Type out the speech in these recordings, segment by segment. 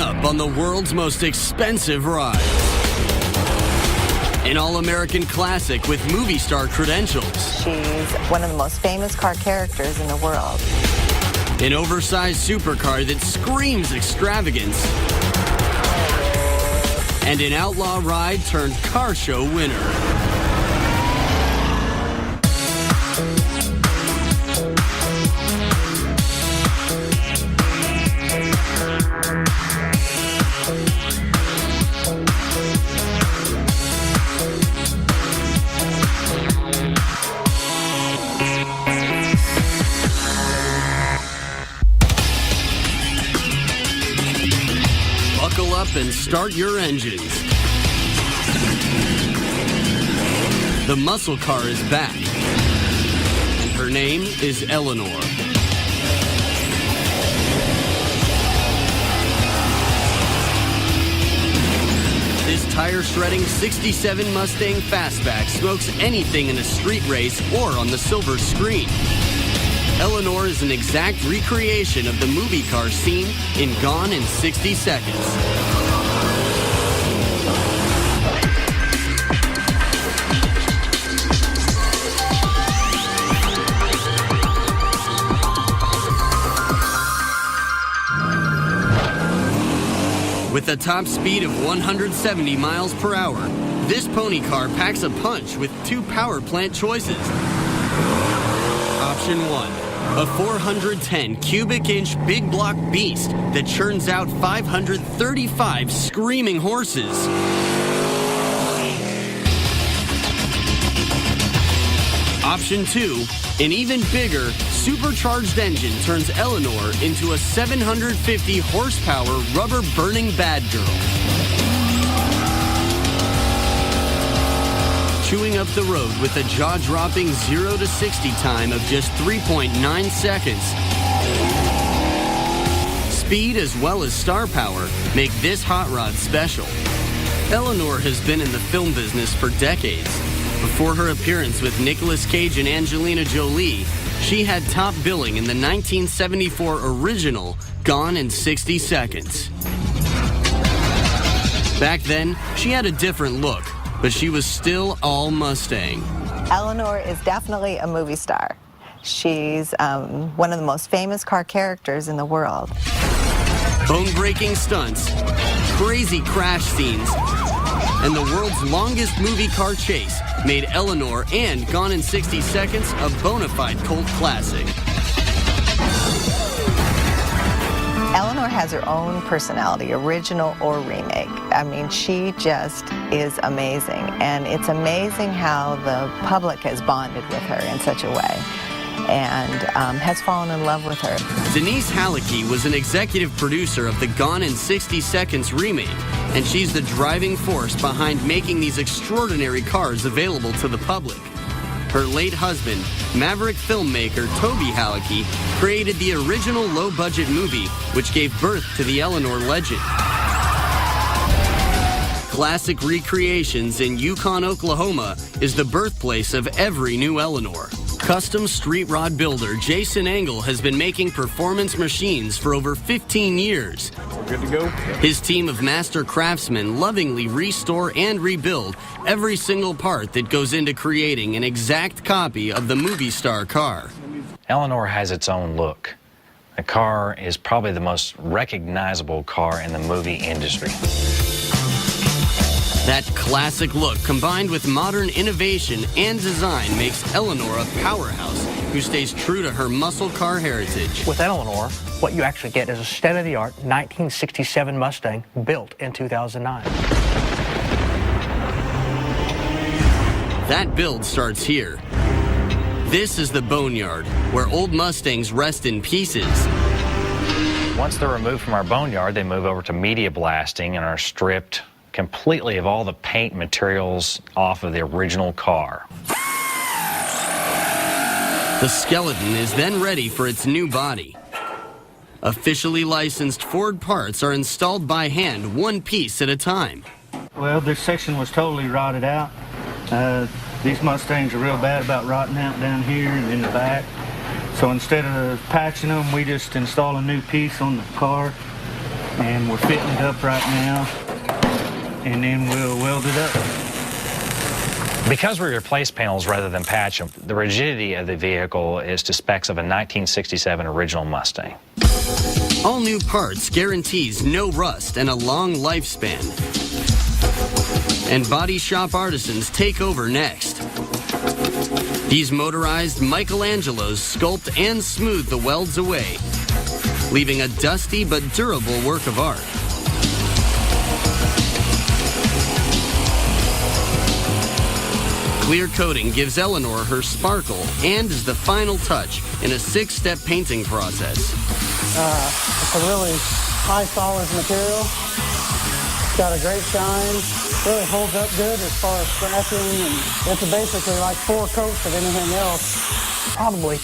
up on the world's most expensive rides. An all-American classic with movie star credentials. She's one of the most famous car characters in the world. An oversized supercar that screams extravagance. And an outlaw ride turned car show winner. Buckle up and start your engines. The muscle car is back, and her name is Eleanor. This tire-shredding 67 Mustang Fastback smokes anything in a street race or on the silver screen. Eleanor is an exact recreation of the movie car scene in Gone in 60 Seconds. With a top speed of 170 miles per hour, this pony car packs a punch with two power plant choices. Option 1. A 410 cubic inch big block beast that churns out 535 screaming horses. Option 2, an even bigger supercharged engine turns Eleanor into a 750 horsepower rubber burning bad girl. Chewing up the road with a jaw-dropping 0 to 60 time of just 3.9 seconds. Speed as well as star power make this hot rod special. Eleanor has been in the film business for decades. Before her appearance with Nicolas Cage and Angelina Jolie, she had top billing in the 1974 original Gone in 60 Seconds. Back then, she had a different look, but she was still all Mustang. Eleanor is definitely a movie star. She's one of the most famous car characters in the world. Bone-breaking stunts, crazy crash scenes, and the world's longest movie car chase made Eleanor and Gone in 60 Seconds a bona fide cult classic. Eleanor has her own personality, original or remake. I mean, she just is amazing. And it's amazing how the public has bonded with her in such a way and has fallen in love with her. Denise Halicki was an executive producer of the Gone in 60 Seconds remake, and she's the driving force behind making these extraordinary cars available to the public. Her late husband, maverick filmmaker Toby Halicki, created the original low-budget movie, which gave birth to the Eleanor legend. Classic Recreations in Yukon, Oklahoma is the birthplace of every new Eleanor. Custom street rod builder Jason Engel has been making performance machines for over 15 years. Good to go. His team of master craftsmen lovingly restore and rebuild every single part that goes into creating an exact copy of the movie star car. Eleanor has its own look. The car is probably the most recognizable car in the movie industry. That classic look combined with modern innovation and design makes Eleanor a powerhouse who stays true to her muscle car heritage. With Eleanor, what you actually get is a state-of-the-art 1967 Mustang built in 2009. That build starts here. This is the boneyard, where old Mustangs rest in pieces. Once they're removed from our boneyard, they move over to media blasting and are stripped completely of all the paint materials off of the original car. The skeleton is then ready for its new body. Officially licensed Ford parts are installed by hand, one piece at a time. Well, this section was totally rotted out. These Mustangs are real bad about rotting out down here and in the back. So instead of patching them, we just install a new piece on the car and we're fitting it up right now, and then we'll weld it up. Because we replace panels rather than patch them, the rigidity of the vehicle is to specs of a 1967 original Mustang. All new parts guarantees no rust and a long lifespan. And body shop artisans take over next. These motorized Michelangelos sculpt and smooth the welds away, leaving a dusty but durable work of art. Clear coating gives Eleanor her sparkle and is the final touch in a 6-step painting process. It's a really high solid material. It's got a great shine. Really holds up good as far as scratching, and it's basically like 4 coats of anything else. Probably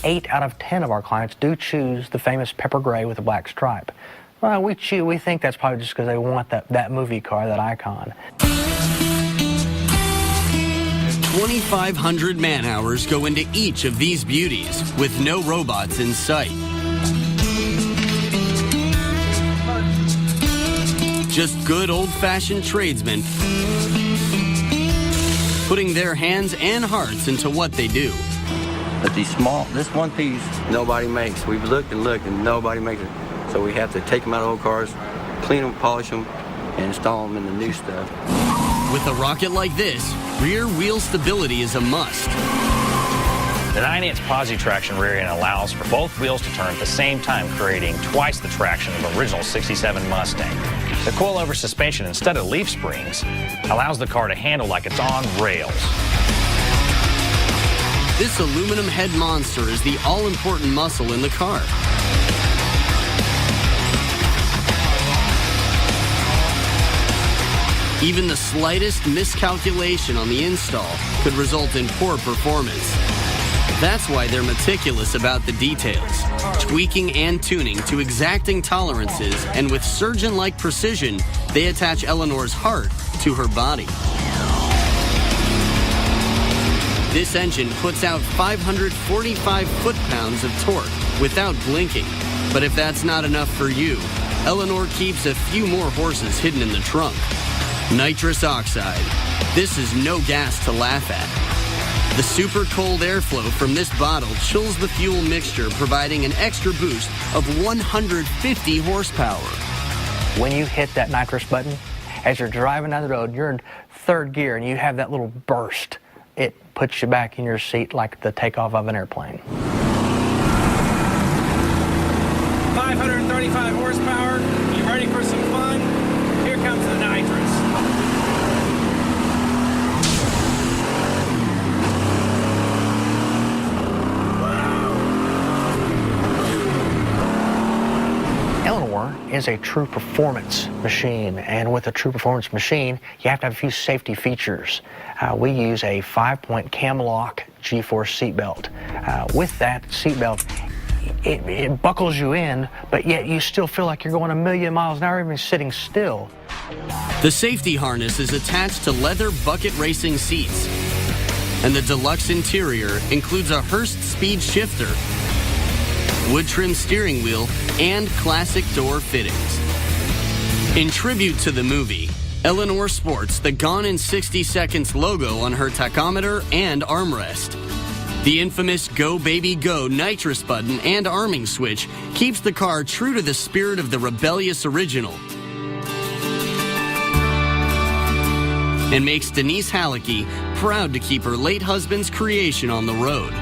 8 out of 10 of our clients do choose the famous pepper gray with a black stripe. Well, we think that's probably just because they want that movie car, that icon. 2,500 man-hours go into each of these beauties, with no robots in sight. Just good old-fashioned tradesmen putting their hands and hearts into what they do. But this one piece, nobody makes. We've looked and looked, and nobody makes it. So we have to take them out of old cars, clean them, polish them, and install them in the new stuff. With a rocket like this, rear wheel stability is a must. The 9-inch posi traction rear end allows for both wheels to turn at the same time, creating twice the traction of the original 67 Mustang. The coilover suspension instead of leaf springs allows the car to handle like it's on rails. This aluminum head monster is the all-important muscle in the car. Even the slightest miscalculation on the install could result in poor performance. That's why they're meticulous about the details, tweaking and tuning to exacting tolerances, and with surgeon-like precision, they attach Eleanor's heart to her body. This engine puts out 545 foot-pounds of torque without blinking. But if that's not enough for you, Eleanor keeps a few more horses hidden in the trunk. Nitrous oxide. This is no gas to laugh at. The super cold airflow from this bottle chills the fuel mixture, providing an extra boost of 150 horsepower. When you hit that nitrous button, as you're driving down the road, you're in 3rd gear and you have that little burst. It puts you back in your seat like the takeoff of an airplane. 535 horsepower. You ready for some fun? Here comes the nitrous. Eleanor is a true performance machine, and with a true performance machine, you have to have a few safety features. We use a 5-point Cam-Lock G-force seatbelt. With that seatbelt, it buckles you in, but yet you still feel like you're going 1,000,000 miles an hour even sitting still. The safety harness is attached to leather bucket racing seats, and the deluxe interior includes a Hurst speed shifter, wood trim steering wheel, and classic door fittings. In tribute to the movie, Eleanor sports the Gone in 60 Seconds logo on her tachometer and armrest. The infamous Go Baby Go nitrous button and arming switch keeps the car true to the spirit of the rebellious original and makes Denise Hallecky proud to keep her late husband's creation on the road.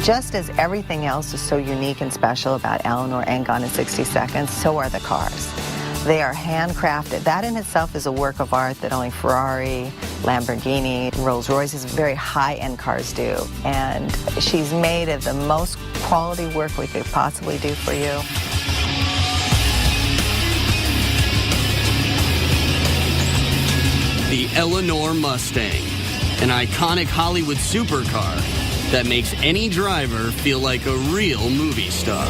Just as everything else is so unique and special about Eleanor and Gone in 60 Seconds, so are the cars. They are handcrafted. That in itself is a work of art that only Ferrari, Lamborghini, Rolls-Royce's very high-end cars do. And she's made of the most quality work we could possibly do for you. The Eleanor Mustang, an iconic Hollywood supercar that makes any driver feel like a real movie star.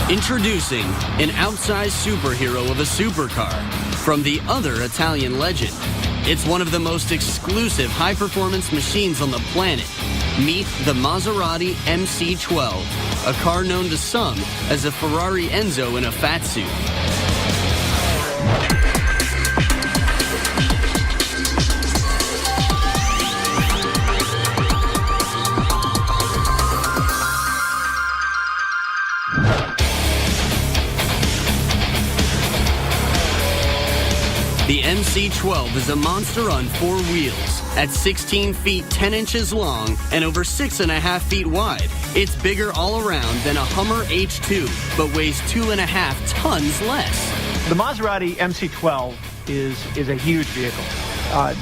Introducing an outsized superhero of a supercar from the other Italian legend. It's one of the most exclusive high-performance machines on the planet, Meet the Maserati MC12, a car known to some as a Ferrari Enzo in a fat suit. The MC12 is a monster on 4 wheels. At 16 feet 10 inches long and over 6.5 feet wide, it's bigger all around than a Hummer H2, but weighs 2.5 tons less. The Maserati MC12 is a huge vehicle.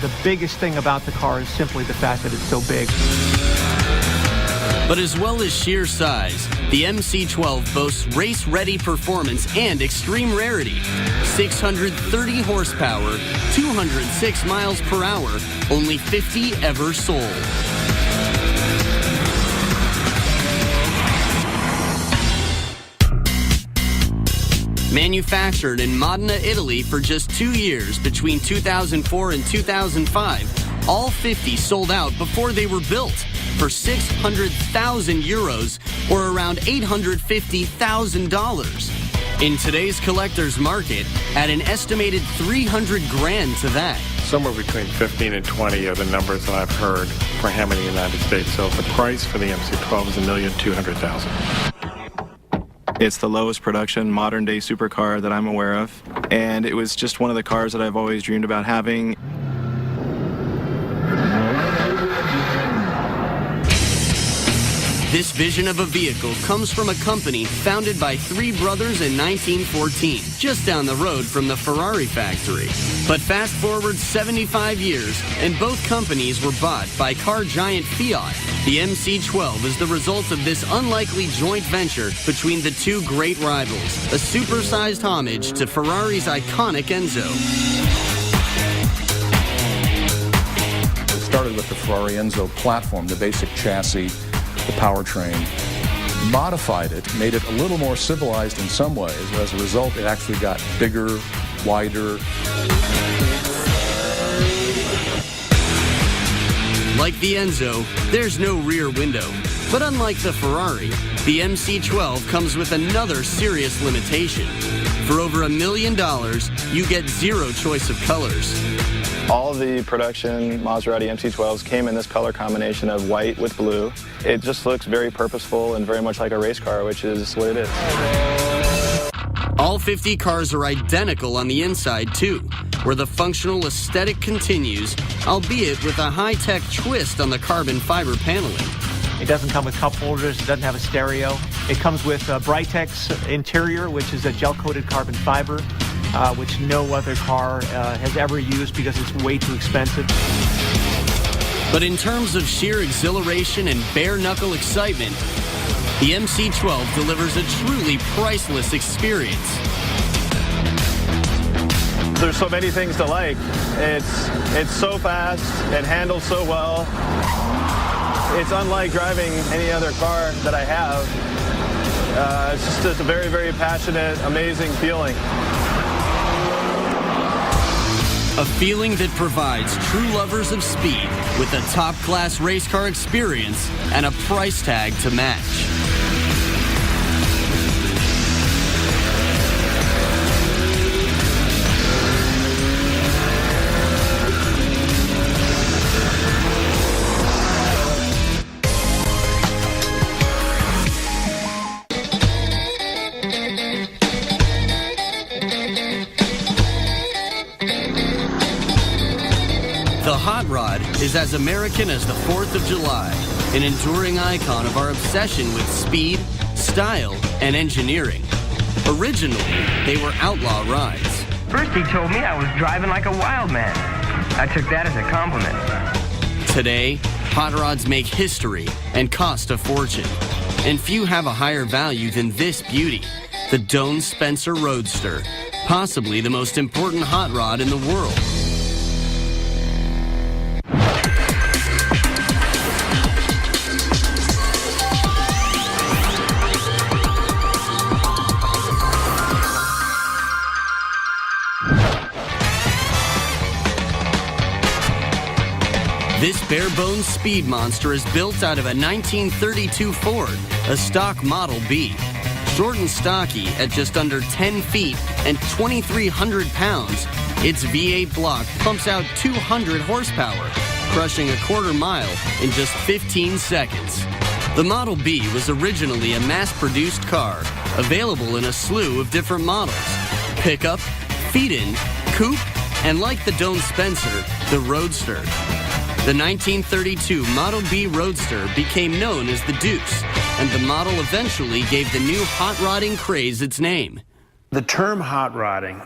The biggest thing about the car is simply the fact that it's so big. But as well as sheer size, the MC12 boasts race-ready performance and extreme rarity. 630 horsepower, 206 miles per hour, only 50 ever sold. Manufactured in Modena, Italy for just 2 years between 2004 and 2005, all 50 sold out before they were built for 600,000 euros or around $850,000. In today's collector's market, at an estimated 300 grand to that. Somewhere between 15 and 20 are the numbers that I've heard for him in the United States. So the price for the MC12 is $1,200,000. It's the lowest production modern-day supercar that I'm aware of, and it was just one of the cars that I've always dreamed about having. This vision of a vehicle comes from a company founded by 3 brothers in 1914, just down the road from the Ferrari factory. But fast forward 75 years, and both companies were bought by car giant Fiat. The MC12 is the result of this unlikely joint venture between the 2 great rivals, a supersized homage to Ferrari's iconic Enzo. It started with the Ferrari Enzo platform, the basic chassis, the powertrain, modified it, made it a little more civilized in some ways. As a result, it actually got bigger, wider. Like the Enzo, there's no rear window. But unlike the Ferrari, the MC12 comes with another serious limitation. For over $1 million, you get 0 choice of colors. All of the production Maserati MC12s came in this color combination of white with blue. It just looks very purposeful and very much like a race car, which is what it is. All 50 cars are identical on the inside, too, where the functional aesthetic continues, albeit with a high-tech twist on the carbon fiber paneling. It doesn't come with cup holders, it doesn't have a stereo. It comes with a Britex interior, which is a gel-coated carbon fiber, which no other car has ever used because it's way too expensive. But in terms of sheer exhilaration and bare-knuckle excitement, the MC12 delivers a truly priceless experience. There's so many things to like. It's so fast, it handles so well. It's unlike driving any other car that I have. It's just a very, very passionate, amazing feeling. A feeling that provides true lovers of speed with a top-class race car experience and a price tag to match. The Hot Rod is as American as the 4th of July, an enduring icon of our obsession with speed, style, and engineering. Originally, they were outlaw rides. First he told me I was driving like a wild man. I took that as a compliment. Today, hot rods make history and cost a fortune. And few have a higher value than this beauty, the Doane Spencer Roadster, possibly the most important hot rod in the world. This bare-bones speed monster is built out of a 1932 Ford, a stock Model B. Short and stocky at just under 10 feet and 2,300 pounds, its V8 block pumps out 200 horsepower, crushing a quarter mile in just 15 seconds. The Model B was originally a mass-produced car, available in a slew of different models: pickup, feed-in, coupe, and like the Doane Spencer, the Roadster. The 1932 Model B Roadster became known as the Deuce, and the model eventually gave the new hot rodding craze its name. The term hot rodding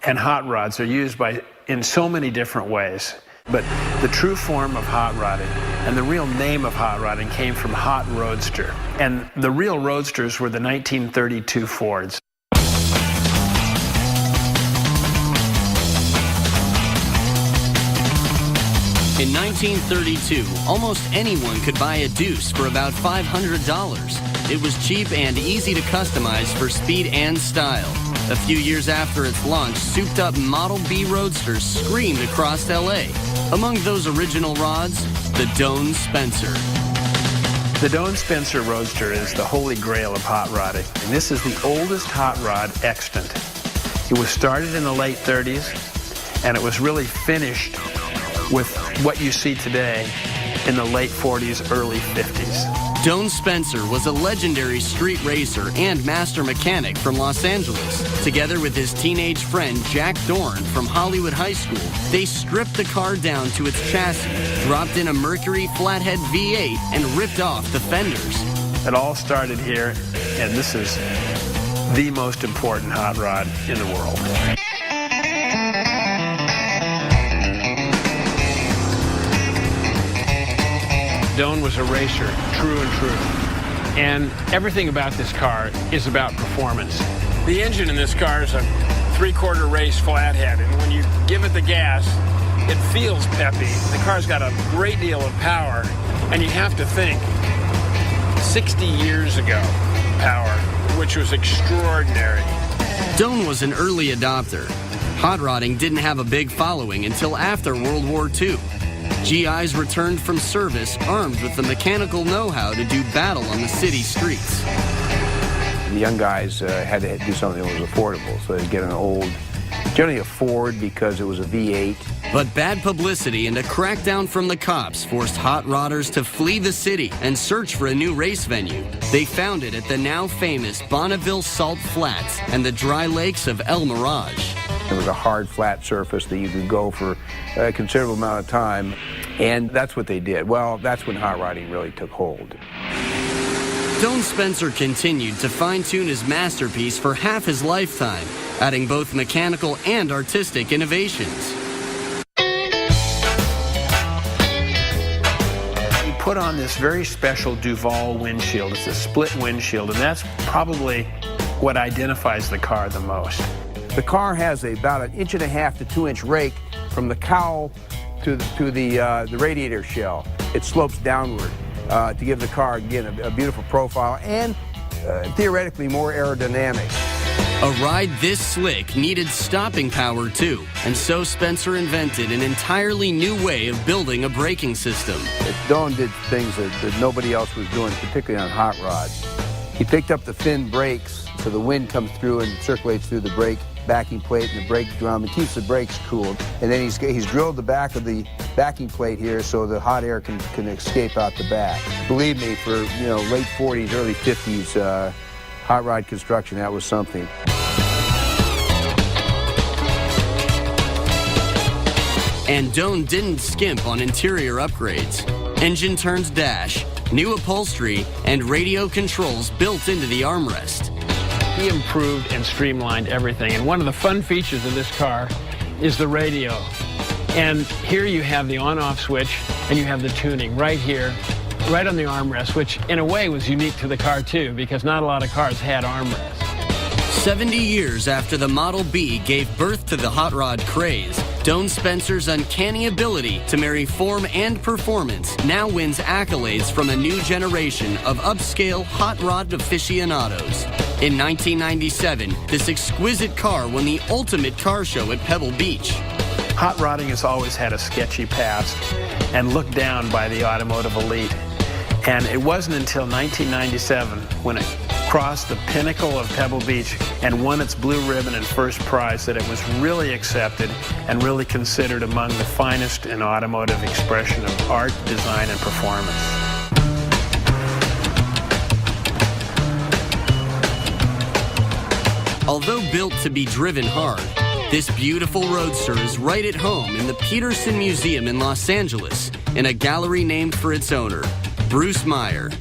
and hot rods are used in so many different ways, but the true form of hot rodding and the real name of hot rodding came from hot roadster. And the real roadsters were the 1932 Fords. In 1932, almost anyone could buy a Deuce for about $500. It was cheap and easy to customize for speed and style. A few years after its launch, souped-up Model B Roadsters screamed across LA. Among those original rods, the Doane Spencer. The Doane Spencer Roadster is the holy grail of hot rodding, and this is the oldest hot rod extant. It was started in the late 30s, and it was really finished with what you see today in the late 40s, early 50s. Doane Spencer was a legendary street racer and master mechanic from Los Angeles. Together with his teenage friend Jack Dorn from Hollywood High School, they stripped the car down to its chassis, dropped in a Mercury flathead V8, and ripped off the fenders. It all started here, and this is the most important hot rod in the world. Doane was a racer, true and true. And everything about this car is about performance. The engine in this car is a 3/4 race flathead, and when you give it the gas, it feels peppy. The car's got a great deal of power, and you have to think 60 years ago, power, which was extraordinary. Doane was an early adopter. Hot rodding didn't have a big following until after World War II. GIs returned from service armed with the mechanical know-how to do battle on the city streets. The young guys had to do something that was affordable, so they'd get an old, generally a Ford because it was a V8. But bad publicity and a crackdown from the cops forced hot rodders to flee the city and search for a new race venue. They found it at the now famous Bonneville Salt Flats and the dry lakes of El Mirage. It was a hard, flat surface that you could go for a considerable amount of time, and that's what they did. Well, that's when hot rodding really took hold. Doane Spencer continued to fine-tune his masterpiece for half his lifetime, adding both mechanical and artistic innovations. He put on this very special Duval windshield. It's a split windshield, and that's probably what identifies the car the most. The car has about 1.5 to 2 inch rake from the cowl to the radiator shell. It slopes downward to give the car, again, a beautiful profile and theoretically more aerodynamic. A ride this slick needed stopping power too, and so Spencer invented an entirely new way of building a braking system. Doane did things that nobody else was doing, particularly on hot rods. He picked up the fin brakes so the wind comes through and circulates through the brake backing plate and the brake drum and keeps the brakes cooled. And then he's drilled the back of the backing plate here so the hot air can escape out the back. Believe me, for late 40s, early 50s hot rod construction, that was something. And Doane didn't skimp on interior upgrades. Engine turns dash, new upholstery, and radio controls built into the armrest. He improved and streamlined everything. And one of the fun features of this car is the radio. And here you have the on-off switch, and you have the tuning right here, right on the armrest, which in a way was unique to the car too, because not a lot of cars had armrests. 70 years after the Model B gave birth to the hot rod craze, Doane Spencer's uncanny ability to marry form and performance now wins accolades from a new generation of upscale hot rod aficionados. In 1997, this exquisite car won the ultimate car show at Pebble Beach. Hot rodding has always had a sketchy past and looked down by the automotive elite. And it wasn't until 1997 when it crossed the pinnacle of Pebble Beach and won its blue ribbon and first prize that it was really accepted and really considered among the finest in automotive expression of art, design, and performance. Although built to be driven hard, this beautiful roadster is right at home in the Peterson Museum in Los Angeles in a gallery named for its owner, Bruce Meyer.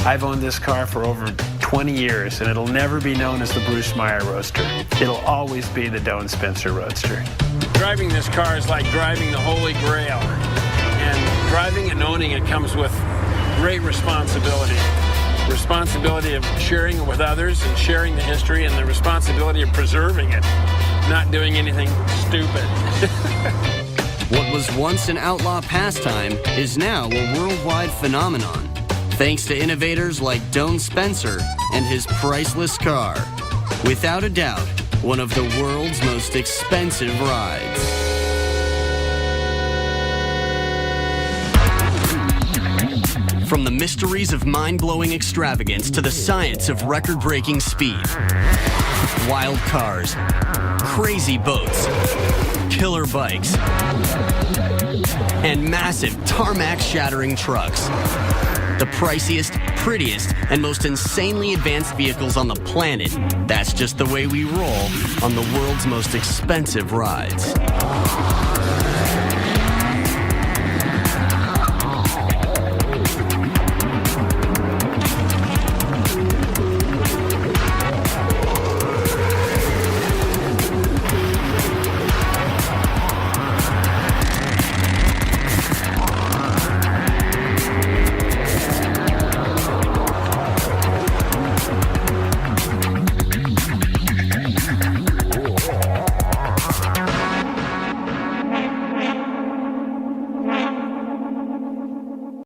I've owned this car for over 20 years, and it'll never be known as the Bruce Meyer Roadster. It'll always be the Doane Spencer Roadster. Driving this car is like driving the Holy Grail. And driving and owning it comes with great responsibility. Responsibility of sharing it with others and sharing the history, and the responsibility of preserving it, not doing anything stupid. What was once an outlaw pastime is now a worldwide phenomenon, thanks to innovators like Doane Spencer and his priceless car. Without a doubt, one of the world's most expensive rides. From the mysteries of mind-blowing extravagance to the science of record-breaking speed. Wild cars, crazy boats, killer bikes, and massive tarmac-shattering trucks. The priciest, prettiest, and most insanely advanced vehicles on the planet. That's just the way we roll on the world's most expensive rides.